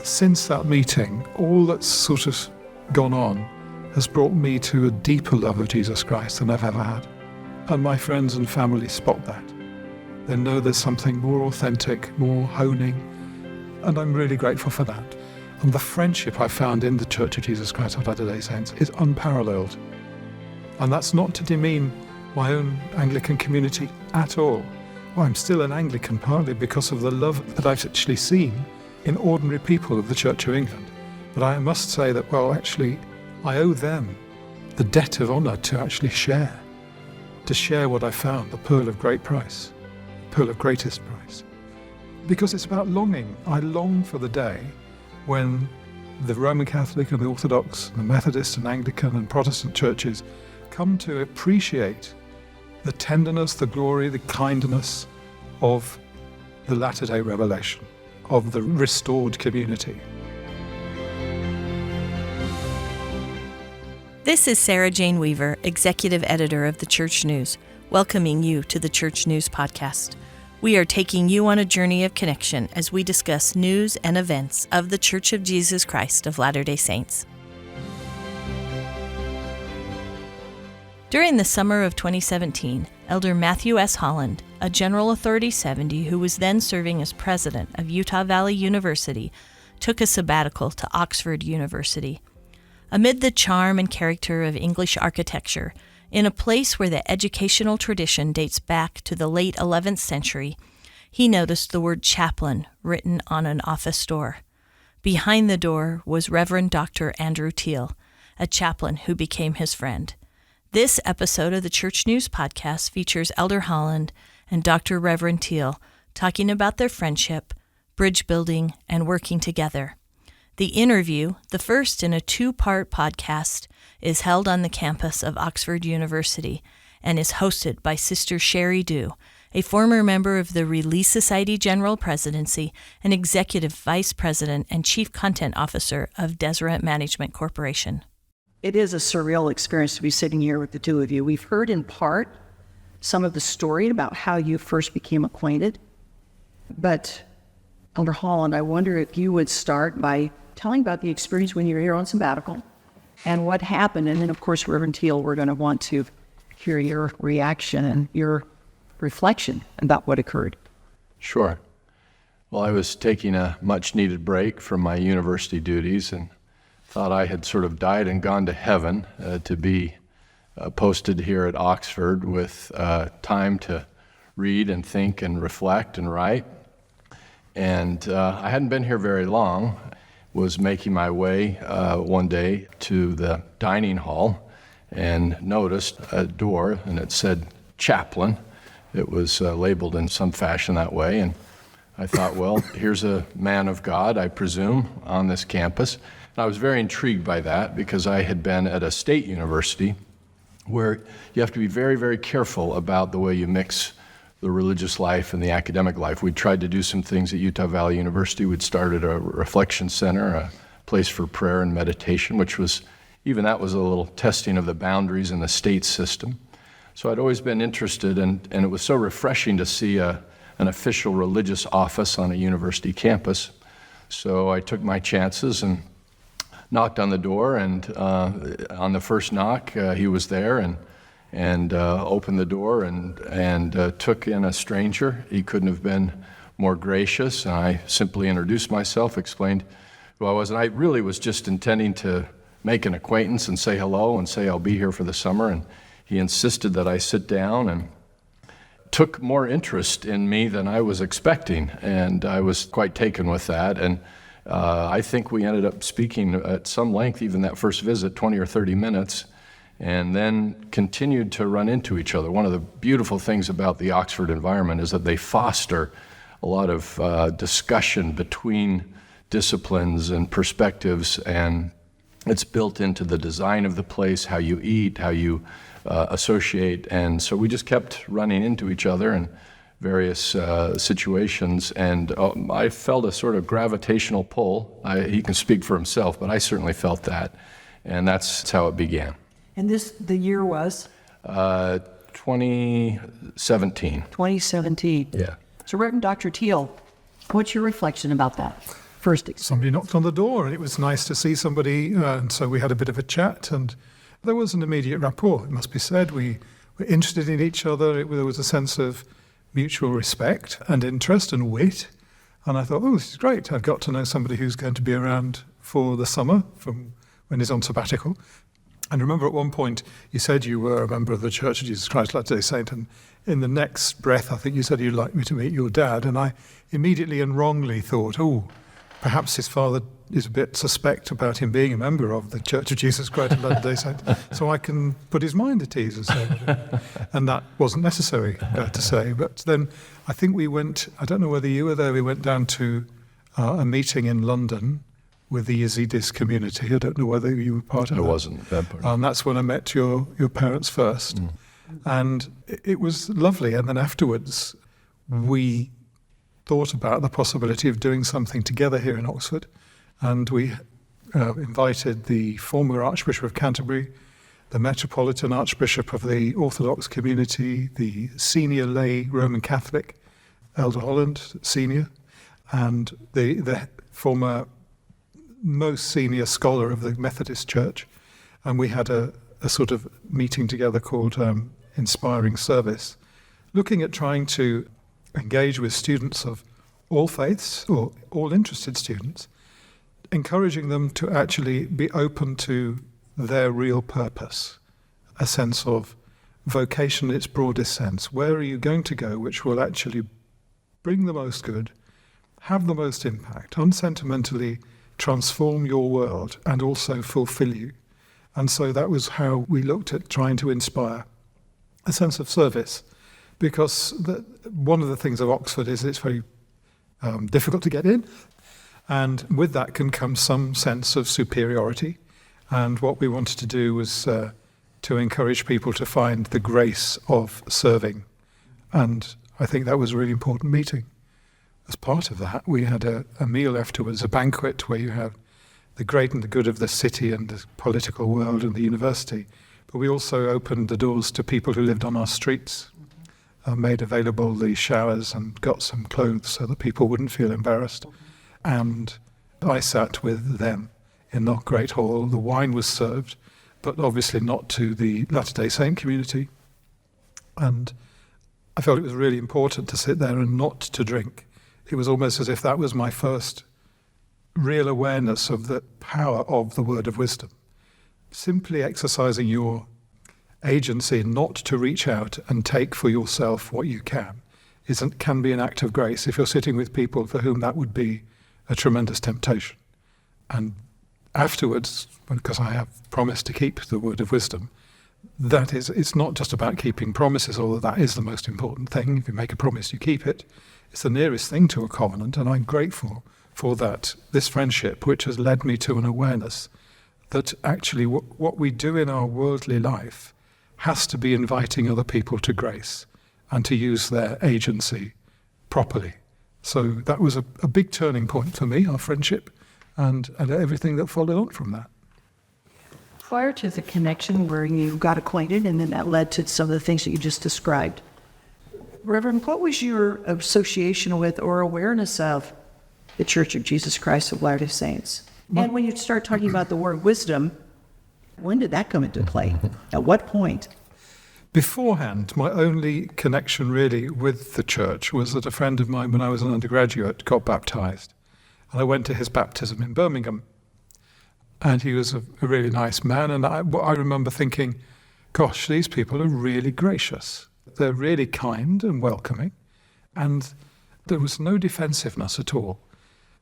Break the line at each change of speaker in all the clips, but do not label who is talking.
since that meeting, all that's sort of gone on has brought me to a deeper love of Jesus Christ than I've ever had. And my friends and family spot that. They know there's something more authentic, more honing, and I'm really grateful for that. And the friendship I found in the Church of Jesus Christ of Latter-day Saints is unparalleled. And that's not to demean my own Anglican community at all. Well, I'm still an Anglican partly because of the love that I've actually seen in ordinary people of the Church of England. But I must say that, well, actually, I owe them the debt of honour to actually share what I found, the pearl of great price, pearl of greatest price. Because it's about longing. I long for the day when the Roman Catholic and the Orthodox, and the Methodist and Anglican and Protestant churches come to appreciate the tenderness, the glory, the kindness of the latter-day revelation, of the restored community.
This is Sarah Jane Weaver, Executive Editor of the Church News, welcoming you to the Church News Podcast. We are taking you on a journey of connection as we discuss news and events of the Church of Jesus Christ of Latter-day Saints. During the summer of 2017, Elder Matthew S. Holland, a General Authority 70 who was then serving as president of Utah Valley University, took a sabbatical to Oxford University. Amid the charm and character of English architecture, in a place where the educational tradition dates back to the late 11th century, he noticed the word chaplain written on an office door. Behind the door was Reverend Dr. Andrew Teal, a chaplain who became his friend. This episode of the Church News Podcast features Elder Holland and Dr. Reverend Teal talking about their friendship, bridge building, and working together. The interview, the first in a two-part podcast, is held on the campus of Oxford University and is hosted by Sister Sheri Dew, a former member of the Relief Society General Presidency and Executive Vice President and Chief Content Officer of Deseret Management Corporation.
It is a surreal experience to be sitting here with the two of you. We've heard in part some of the story about how you first became acquainted, but Elder Holland, I wonder if you would start by telling about the experience when you were here on sabbatical and what happened. And then, of course, Reverend Teal, we're going to want to hear your reaction and your reflection about what occurred.
Sure. Well, I was taking a much-needed break from my university duties and thought I had sort of died and gone to heaven to be posted here at Oxford with time to read and think and reflect and write. And I hadn't been here very long. Was making my way one day to the dining hall and noticed a door, and it said chaplain. It was labeled in some fashion that way, and I thought, well, here's a man of God, I presume, on this campus. And I was very intrigued by that because I had been at a state university where you have to be very, very careful about the way you mix the religious life and the academic life. We tried to do some things at Utah Valley University. We'd started a reflection center, a place for prayer and meditation, which was, even that was a little testing of the boundaries in the state system. So I'd always been interested, and it was so refreshing to see an official religious office on a university campus. So I took my chances and knocked on the door, and on the first knock, he was there, and opened the door and took in a stranger. He couldn't have been more gracious. And I simply introduced myself, explained who I was, and I really was just intending to make an acquaintance and say hello and say I'll be here for the summer. And he insisted that I sit down and took more interest in me than I was expecting, and I was quite taken with that. And I think we ended up speaking at some length, even that first visit, 20 or 30 minutes. And then continued to run into each other. One of the beautiful things about the Oxford environment is that they foster a lot of discussion between disciplines and perspectives, and it's built into the design of the place, how you eat, how you associate. And so we just kept running into each other in various situations, and I felt a sort of gravitational pull. He can speak for himself, but I certainly felt that, and that's how it began.
And the year was?
2017.
2017.
Yeah.
So Reverend Dr. Teal, what's your reflection about that? first experience?
Somebody knocked on the door, and it was nice to see somebody, and so we had a bit of a chat, and there was an immediate rapport, it must be said. We were interested in each other. There was a sense of mutual respect and interest and wit, and I thought, oh, this is great. I've got to know somebody who's going to be around for the summer from when he's on sabbatical. And remember at one point you said you were a member of the Church of Jesus Christ Latter-day Saint, and in the next breath I think you said you'd like me to meet your dad, and I immediately and wrongly thought, oh, perhaps his father is a bit suspect about him being a member of the Church of Jesus Christ Latter-day Saint, so I can put his mind at ease and say, and that wasn't necessary to say. But then I think we went, I don't know whether you were there, we went down to a meeting in London with the Yazidis community. I don't know whether you were part of it.
I wasn't.
And that's when I met your parents first. And it was lovely. And then afterwards, we thought about the possibility of doing something together here in Oxford. And we invited the former Archbishop of Canterbury, the Metropolitan Archbishop of the Orthodox community, the senior lay Roman Catholic, Elder Holland, senior, and the former most senior scholar of the Methodist Church. And we had a sort of meeting together called Inspiring Service, looking at trying to engage with students of all faiths, or all interested students, encouraging them to actually be open to their real purpose, a sense of vocation in its broadest sense. Where are you going to go which will actually bring the most good, have the most impact, unsentimentally transform your world and also fulfill you? And so that was how we looked at trying to inspire a sense of service, because one of the things of Oxford is it's very difficult to get in, and with that can come some sense of superiority. And what we wanted to do was to encourage people to find the grace of serving, and I think that was a really important meeting. As part of that, we had a meal afterwards, a banquet where you have the great and the good of the city and the political world and the university. But we also opened the doors to people who lived on our streets, made available the showers and got some clothes so that people wouldn't feel embarrassed. And I sat with them in the great hall. The wine was served, but obviously not to the Latter-day Saint community. And I felt it was really important to sit there and not to drink. It was almost as if that was my first real awareness of the power of the word of wisdom. Simply exercising your agency not to reach out and take for yourself what you can can be an act of grace if you're sitting with people for whom that would be a tremendous temptation. And afterwards, because I have promised to keep the word of wisdom, it's not just about keeping promises, although that is the most important thing. If you make a promise, you keep it. It's the nearest thing to a covenant, and I'm grateful for that, this friendship, which has led me to an awareness that actually what we do in our worldly life has to be inviting other people to grace and to use their agency properly. So that was a big turning point for me, our friendship, and everything that followed on from that.
Prior to the connection where you got acquainted and then that led to some of the things that you just described, Reverend, what was your association with or awareness of the Church of Jesus Christ of Latter-day Saints? And when you start talking about the word wisdom, when did that come into play? At what point?
Beforehand, my only connection really with the church was that a friend of mine, when I was an undergraduate, got baptized. And I went to his baptism in Birmingham. And he was a really nice man. And I remember thinking, gosh, these people are really gracious. They're really kind and welcoming. And there was no defensiveness at all.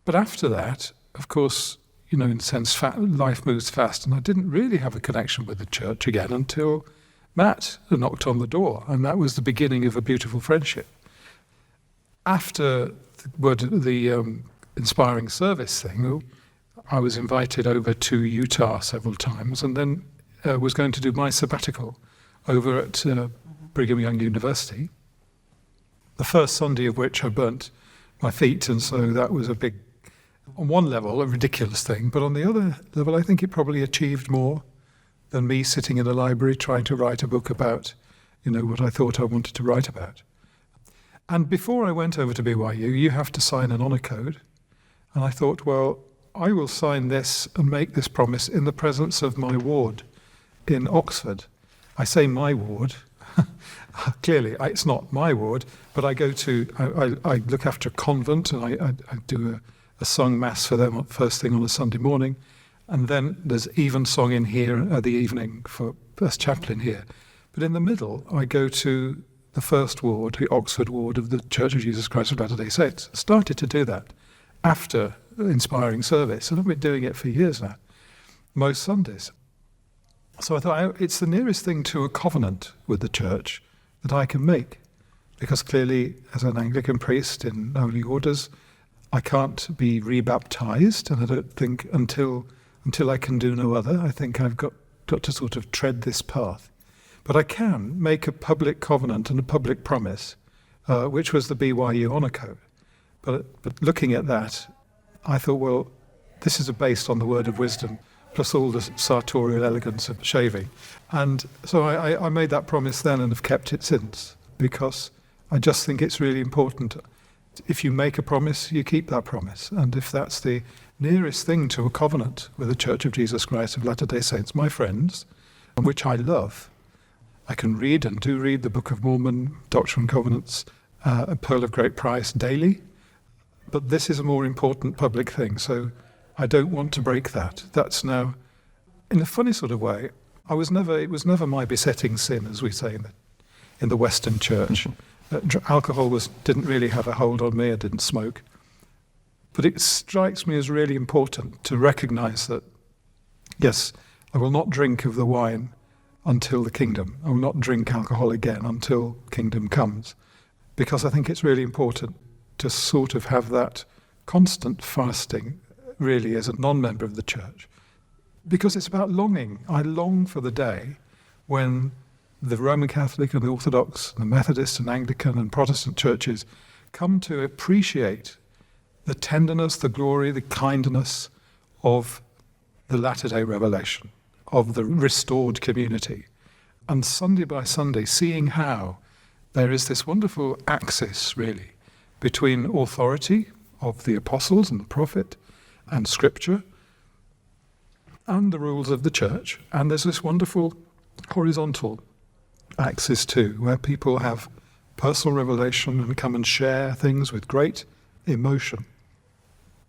But after that, of course, in a sense, life moves fast. And I didn't really have a connection with the church again until Matt knocked on the door. And that was the beginning of a beautiful friendship. After the inspiring service thing, I was invited over to Utah several times, and then was going to do my sabbatical over at Brigham Young University. The first Sunday of which I burnt my feet, and so that was a big, on one level, a ridiculous thing, but on the other level, I think it probably achieved more than me sitting in a library trying to write a book about, what I thought I wanted to write about. And before I went over to BYU, you have to sign an honor code. And I thought, well, I will sign this and make this promise in the presence of my ward in Oxford. I say my ward. Clearly, it's not my ward, but I go to, I look after a convent, and I do a sung mass for them first thing on a Sunday morning. And then there's evensong in here at the evening as chaplain here. But in the middle, I go to the first ward, the Oxford ward of the Church of Jesus Christ of Latter-day Saints. I started to do that after inspiring service, and I've been doing it for years now, most Sundays. So I thought it's the nearest thing to a covenant with the church that I can make, because clearly, as an Anglican priest in holy orders, I can't be rebaptized, and I don't think until I can do no other, I think I've got to sort of tread this path. But I can make a public covenant and a public promise, which was the BYU Honour Code. But looking at that, I thought, well, this is based on the word of wisdom, plus all the sartorial elegance of shaving. And so I made that promise then and have kept it since, because I just think it's really important. If you make a promise, you keep that promise. And if that's the nearest thing to a covenant with the Church of Jesus Christ of Latter-day Saints, my friends, which I love, I can read and do read the Book of Mormon, Doctrine and Covenants, a Pearl of Great Price daily, but this is a more important public thing, so I don't want to break that. That's now, in a funny sort of way, it was never my besetting sin, as we say in the Western Church. Alcohol didn't really have a hold on me. I didn't smoke. But it strikes me as really important to recognize that, yes, I will not drink of the wine until the kingdom. I will not drink alcohol again until kingdom comes. Because I think it's really important to sort of have that constant fasting, really, as a non-member of the church. Because it's about longing. I long for the day when the Roman Catholic and the Orthodox, and the Methodist and Anglican and Protestant churches come to appreciate the tenderness, the glory, the kindness of the latter-day revelation, of the restored community. And Sunday by Sunday, seeing how there is this wonderful axis, really, between authority of the apostles and the prophet and scripture and the rules of the church. And there's this wonderful horizontal axis too, where people have personal revelation and come and share things with great emotion.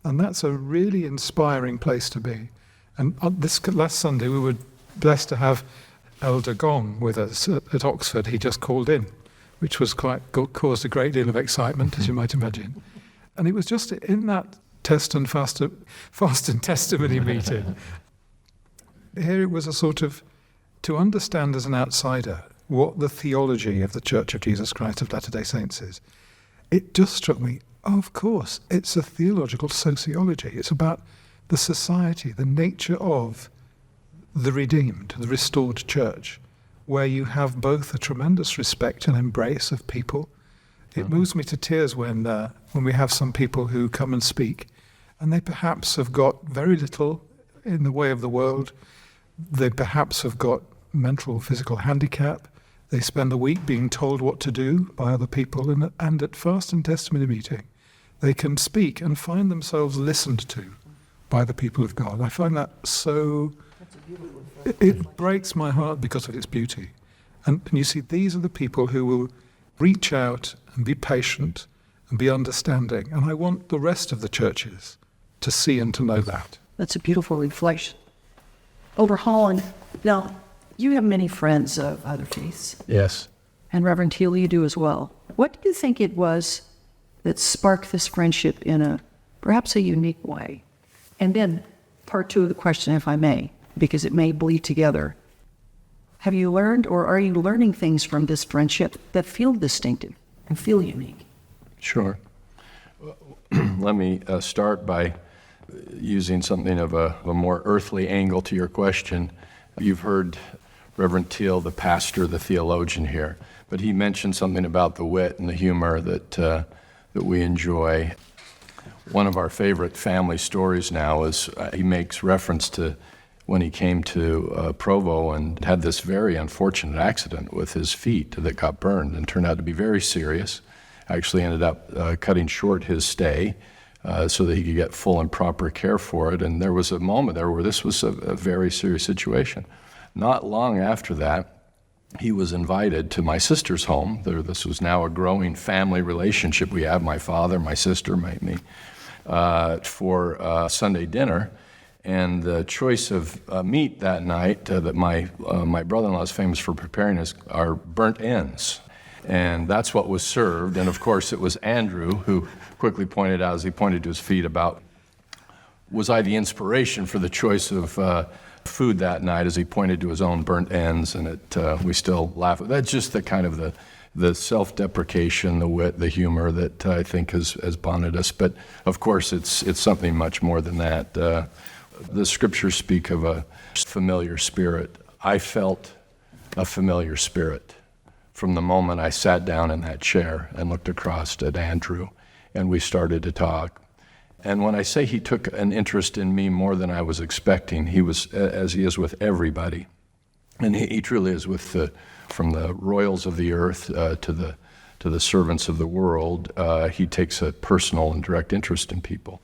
And that's a really inspiring place to be. And this last Sunday, we were blessed to have Elder Gong with us at Oxford. He just called in, which was caused a great deal of excitement, as you might imagine. And it was just in that fast and testimony meeting. Here it was a sort of, to understand as an outsider what the theology of the Church of Jesus Christ of Latter-day Saints is. It just struck me, of course, it's a theological sociology. It's about the society, the nature of the redeemed, the restored church, where you have both a tremendous respect and embrace of people. It moves me to tears when we have some people who come and speak, and they perhaps have got very little in the way of the world. They perhaps have got mental, physical handicap. They spend a week being told what to do by other people, and at fast and testimony meeting, they can speak and find themselves listened to by the people of God. I find that so, it breaks my heart because of its beauty. And you see, these are the people who will reach out and be patient and be understanding. And I want the rest of the churches to see and to know that.
That's a beautiful reflection. Over Holland, now, you have many friends of other faiths.
Yes.
And Reverend Teal, you do as well. What do you think it was that sparked this friendship in perhaps a unique way? And then part two of the question, if I may, because it may bleed together. Have you learned, or are you learning things from this friendship that feel distinctive and feel unique?
Sure. Let me start by using something of a more earthly angle to your question. You've heard Reverend Teal, the pastor, the theologian here, but he mentioned something about the wit and the humor that we enjoy. One of our favorite family stories now is he makes reference to when he came to Provo and had this very unfortunate accident with his feet that got burned and turned out to be very serious. Actually ended up cutting short his stay so that he could get full and proper care for it. And there was a moment there where this was a very serious situation. Not long after that, he was invited to my sister's home. This was now a growing family relationship we have, my father, my sister, me, for Sunday dinner. And the choice of meat that night that my brother-in-law is famous for preparing are burnt ends. And that's what was served. And of course, it was Andrew who quickly pointed out, as he pointed to his feet, about, was I the inspiration for the choice of food that night, as he pointed to his own burnt ends, and we still laugh. That's just the kind of the self-deprecation, the wit, the humor that I think has bonded us. But of course, it's something much more than that. The scriptures speak of a familiar spirit. I felt a familiar spirit from the moment I sat down in that chair and looked across at Andrew, and we started to talk. And when I say he took an interest in me more than I was expecting, he was, as he is with everybody, and he truly is from the royals of the earth to the servants of the world. He takes a personal and direct interest in people.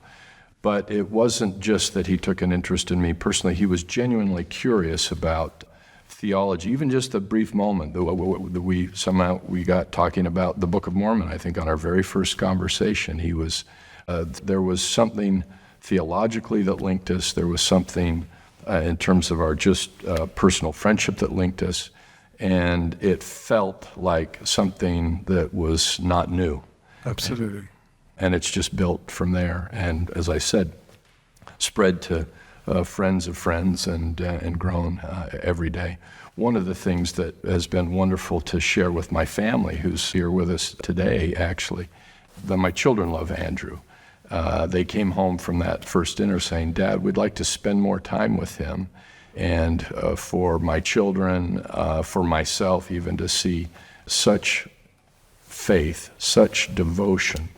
But it wasn't just that he took an interest in me personally. He was genuinely curious about theology. Even just a brief moment that we got talking about the Book of Mormon, I think, on our very first conversation. He was. There was something theologically that linked us. There was something in terms of our just personal friendship that linked us. And it felt like something that was not new.
Absolutely.
And it's just built from there. And as I said, spread to friends of friends and grown every day. One of the things that has been wonderful to share with my family, who's here with us today, actually, that my children love Andrew. They came home from that first dinner saying, "Dad, we'd like to spend more time with him." And for my children, for myself even, to see such faith, such devotion,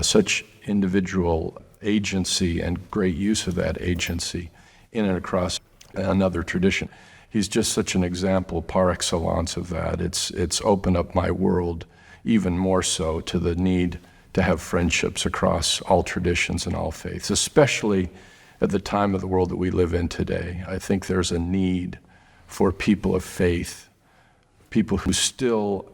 such individual agency and great use of that agency in and across another tradition. He's just such an example par excellence of that. It's opened up my world even more so to the need to have friendships across all traditions and all faiths, especially at the time of the world that we live in today. I think there's a need for people of faith, people who still,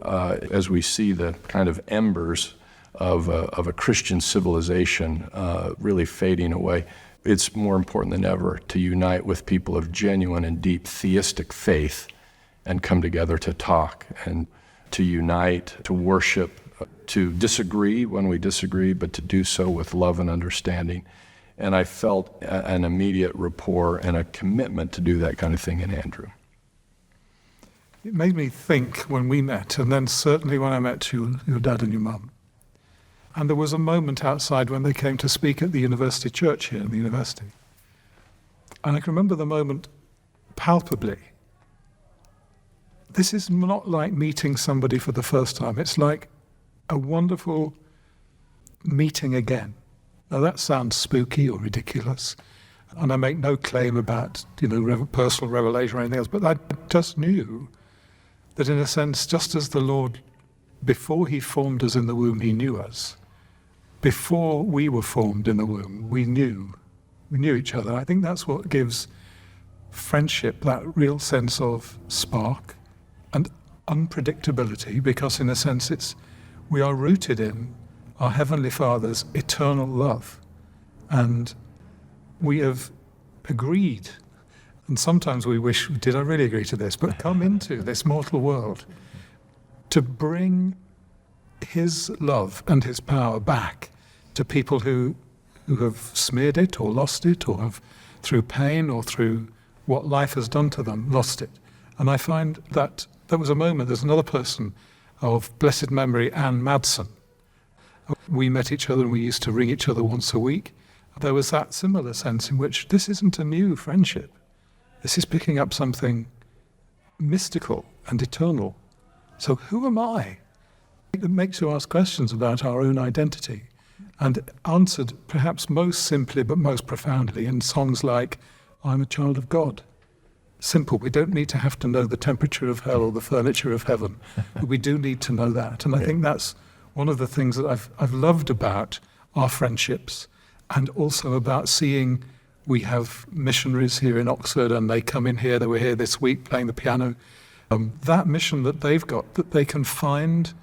as we see the kind of embers of a Christian civilization really fading away, it's more important than ever to unite with people of genuine and deep theistic faith and come together to talk and to unite, to worship, to disagree when we disagree, but to do so with love and understanding. And I felt an immediate rapport and a commitment to do that kind of thing in Andrew.
It made me think when we met, and then certainly when I met your dad and your mum. And there was a moment outside when they came to speak at the university church here in the university. And I can remember the moment palpably. This is not like meeting somebody for the first time. It's like a wonderful meeting again. Now that sounds spooky or ridiculous, and I make no claim about personal revelation or anything else, but I just knew that in a sense, just as the Lord, before he formed us in the womb, he knew us. Before we were formed in the womb, we knew each other. I think that's what gives friendship that real sense of spark and unpredictability, because in a sense we are rooted in our Heavenly Father's eternal love. And we have agreed, and sometimes we wish, did I really agree to this? But come into this mortal world to bring his love and his power back to people who have smeared it or lost it, or have, through pain or through what life has done to them, lost it. And I find that there was a moment, there's another person of blessed memory, Anne Madsen. We met each other and we used to ring each other once a week. There was that similar sense in which this isn't a new friendship. This is picking up something mystical and eternal. So who am I? It makes you ask questions about our own identity, and answered perhaps most simply but most profoundly in songs like, "I'm a child of God." Simple. We don't need to have to know the temperature of hell or the furniture of heaven, but we do need to know that. And I think that's one of the things that I've loved about our friendships, and also about seeing we have missionaries here in Oxford and they come in here, they were here this week playing the piano. That mission that they've got, that they can find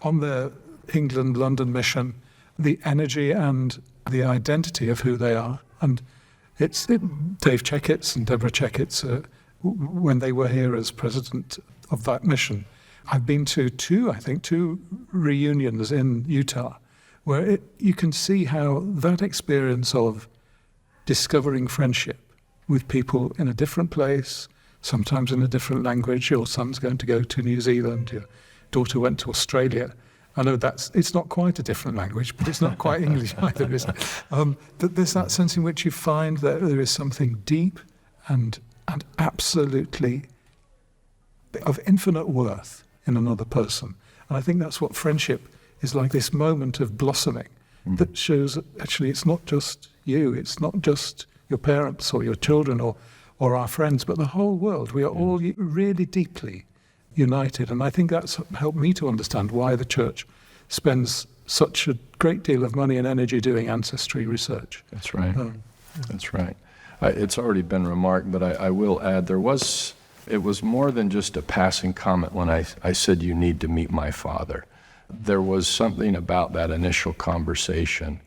on their England-London mission, the energy and the identity of who they are. And Dave Checketts and Deborah Checketts, when they were here as president of that mission, I've been to two reunions in Utah, where you can see how that experience of discovering friendship with people in a different place, sometimes in a different language. Your son's going to go to New Zealand, your daughter went to Australia. I know it's not quite a different language, but it's not quite English either, is it? But there's that sense in which you find that there is something deep and absolutely of infinite worth in another person. And I think that's what friendship is like, this moment of blossoming that shows that actually it's not just you, it's not just your parents or your children or our friends, but the whole world. We are all really deeply united. And I think that's helped me to understand why the church spends such a great deal of money and energy doing ancestry research.
That's right. That's right. It's already been remarked, but I will add, it was more than just a passing comment when I said you need to meet my father. There was something about that initial conversation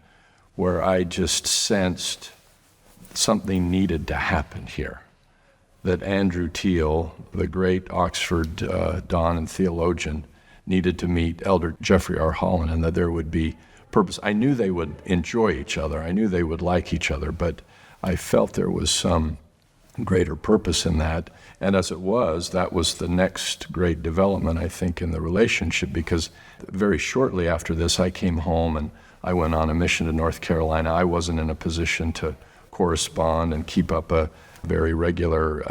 where I just sensed something needed to happen here. That Andrew Teal, the great Oxford don and theologian, needed to meet Elder Jeffrey R. Holland, and that there would be purpose. I knew they would enjoy each other. I knew they would like each other, but I felt there was some greater purpose in that. And as it was, that was the next great development, I think, in the relationship, because very shortly after this, I came home and I went on a mission to North Carolina. I wasn't in a position to correspond and keep up a very regular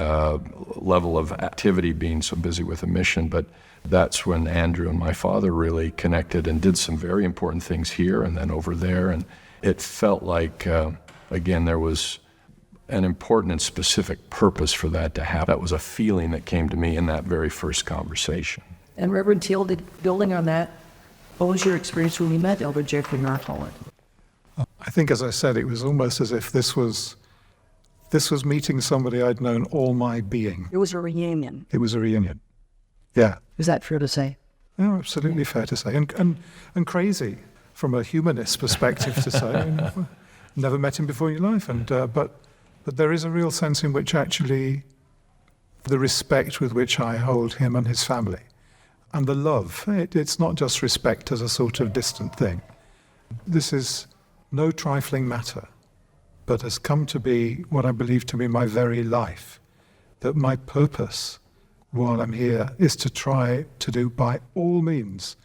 level of activity, being so busy with a mission, but that's when Andrew and my father really connected and did some very important things here and then over there, and it felt like, again, there was an important and specific purpose for that to happen. That was a feeling that came to me in that very first conversation.
And Reverend Teal, building on that, what was your experience when you met Elder Jeffrey R. Holland?
I think, as I said, it was almost as if this was meeting somebody I'd known all my being.
It was a reunion.
It was a reunion. Yeah.
Is that fair to say?
Yeah, absolutely fair to say. And crazy from a humanist perspective to say. Never met him before in your life. But there is a real sense in which actually the respect with which I hold him and his family and the love, it's not just respect as a sort of distant thing. This is no trifling matter, but has come to be what I believe to be my very life, that my purpose while I'm here is to try to do by all means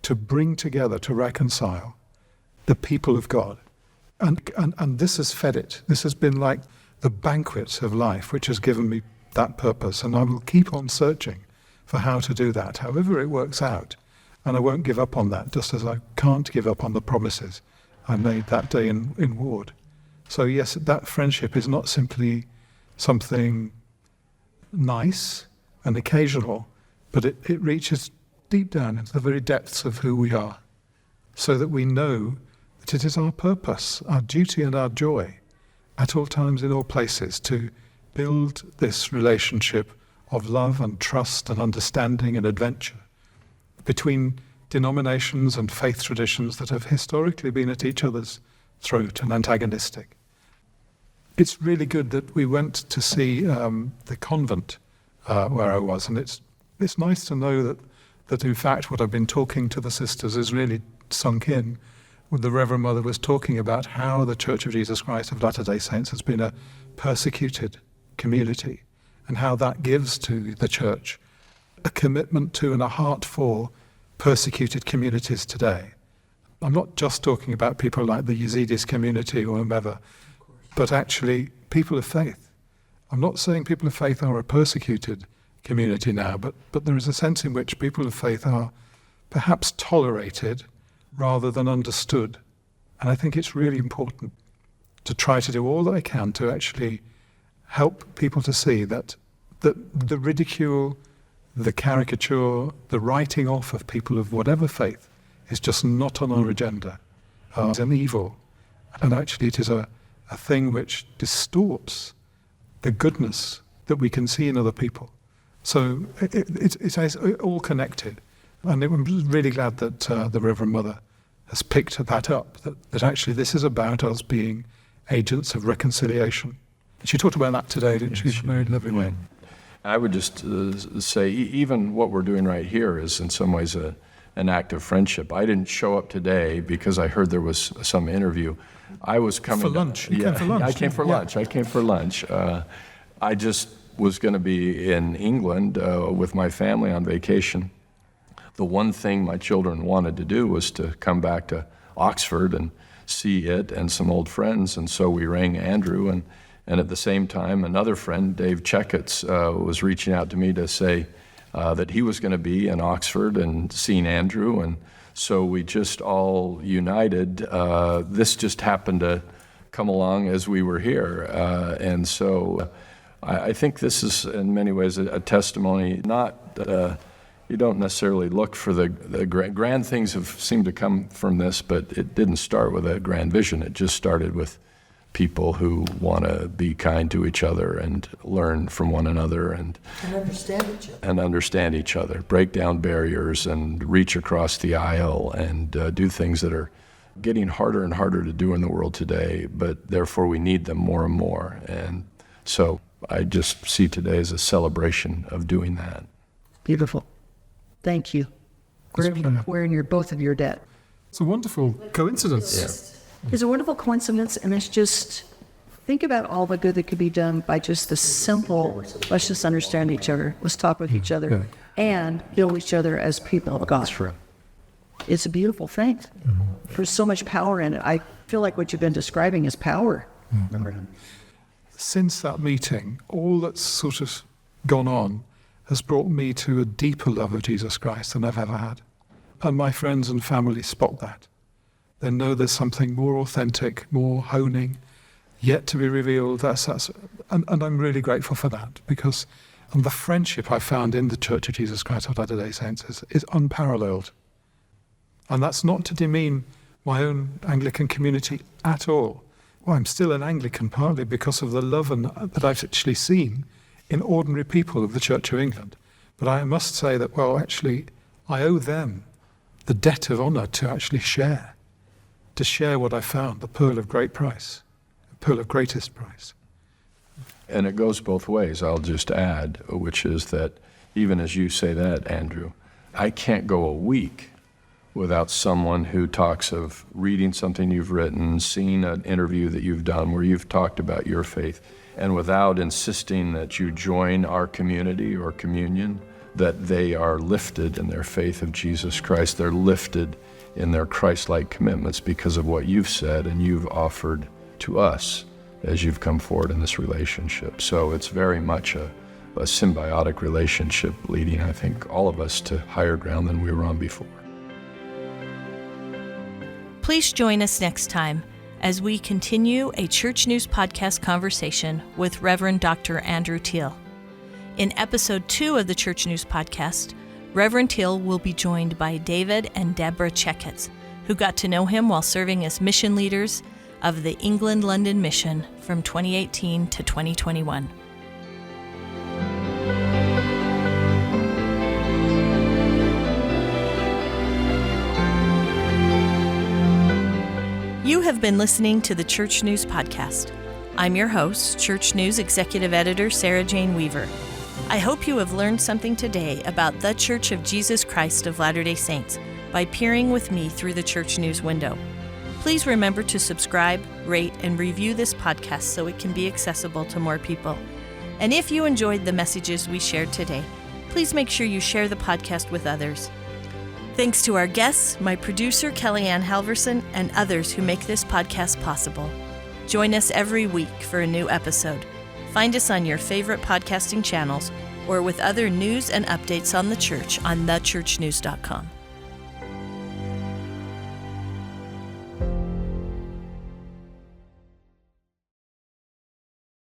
to bring together, to reconcile the people of God. And this has fed it. This has been like the banquet of life, which has given me that purpose. And I will keep on searching for how to do that, however it works out. And I won't give up on that, just as I can't give up on the promises I made that day in Ward. So yes, that friendship is not simply something nice and occasional, but it reaches deep down into the very depths of who we are, so that we know that it is our purpose, our duty and our joy at all times in all places to build this relationship of love and trust and understanding and adventure between denominations and faith traditions that have historically been at each other's throat and antagonistic. It's really good that we went to see the convent where I was, and it's nice to know that in fact what I've been talking to the sisters is really sunk in. The Reverend Mother was talking about how the Church of Jesus Christ of Latter-day Saints has been a persecuted community, and how that gives to the Church a commitment to and a heart for persecuted communities today. I'm not just talking about people like the Yazidis community or whomever, but actually people of faith. I'm not saying people of faith are a persecuted community now, but there is a sense in which people of faith are perhaps tolerated rather than understood. And I think it's really important to try to do all that I can to actually help people to see that the ridicule, the caricature, the writing off of people of whatever faith is just not on our agenda. as an evil. And actually it is a thing which distorts the goodness that we can see in other people. So it's all connected. And I'm really glad that the Reverend Mother has picked that up, that actually this is about us being agents of reconciliation. She talked about that today, didn't she? In a very lovely way.
I would just say, even what we're doing right here is in some ways an act of friendship. I didn't show up today because I heard there was some interview. I was coming
For lunch. You came for lunch.
I came for lunch. I came for lunch. I just was going to be in England with my family on vacation. The one thing my children wanted to do was to come back to Oxford and see it and some old friends, and so we rang Andrew, and at the same time, another friend, Dave Checketts, was reaching out to me to say that he was going to be in Oxford and seeing Andrew, and so we just all united. This just happened to come along as we were here, and so I think this is in many ways a testimony, not that you don't necessarily look for the grand things have seemed to come from this, but it didn't start with a grand vision. It just started with people who want to be kind to each other and learn from one another and understand each other, break down barriers and reach across the aisle and do things that are getting harder and harder to do in the world today, but therefore we need them more and more. And so I just see today as a celebration of doing that.
Beautiful. Thank you. We're in both of your debt.
It's a wonderful coincidence.
It's a wonderful coincidence, and it's just, think about all the good that could be done by just the simple, let's just understand each other, let's talk with each other, and build each other as people of God. It's a beautiful thing. There's so much power in it. I feel like what you've been describing is power.
Since that meeting, all that's sort of gone on has brought me to a deeper love of Jesus Christ than I've ever had. And my friends and family spot that. They know there's something more authentic, more honing, yet to be revealed. And I'm really grateful for that, because the friendship I found in the Church of Jesus Christ of Latter-day Saints is unparalleled. And that's not to demean my own Anglican community at all. Well, I'm still an Anglican partly because of the love that I've actually seen in ordinary people of the Church of England. But I must say that, well, actually, I owe them the debt of honour to actually share what I found, the pearl of great price, the pearl of greatest price.
And it goes both ways, I'll just add, which is that even as you say that, Andrew, I can't go a week without someone who talks of reading something you've written, seeing an interview that you've done where you've talked about your faith, and without insisting that you join our community or communion, that they are lifted in their faith of Jesus Christ. They're lifted in their Christ-like commitments because of what you've said and you've offered to us as you've come forward in this relationship. So it's very much a symbiotic relationship leading, I think, all of us to higher ground than we were on before.
Please join us next time as we continue a Church News Podcast conversation with Reverend Dr. Andrew Teal. In episode 2 of the Church News Podcast, Reverend Teal will be joined by David and Deborah Checketts, who got to know him while serving as mission leaders of the England-London mission from 2018 to 2021. You have been listening to the Church News Podcast. I'm your host, Church News Executive Editor Sarah Jane Weaver. I hope you have learned something today about the Church of Jesus Christ of Latter-day Saints by peering with me through the Church News window. Please remember to subscribe, rate, and review this podcast so it can be accessible to more people. And if you enjoyed the messages we shared today, please make sure you share the podcast with others. Thanks to our guests, my producer Kellyanne Halverson, and others who make this podcast possible. Join us every week for a new episode. Find us on your favorite podcasting channels or with other news and updates on the church on thechurchnews.com.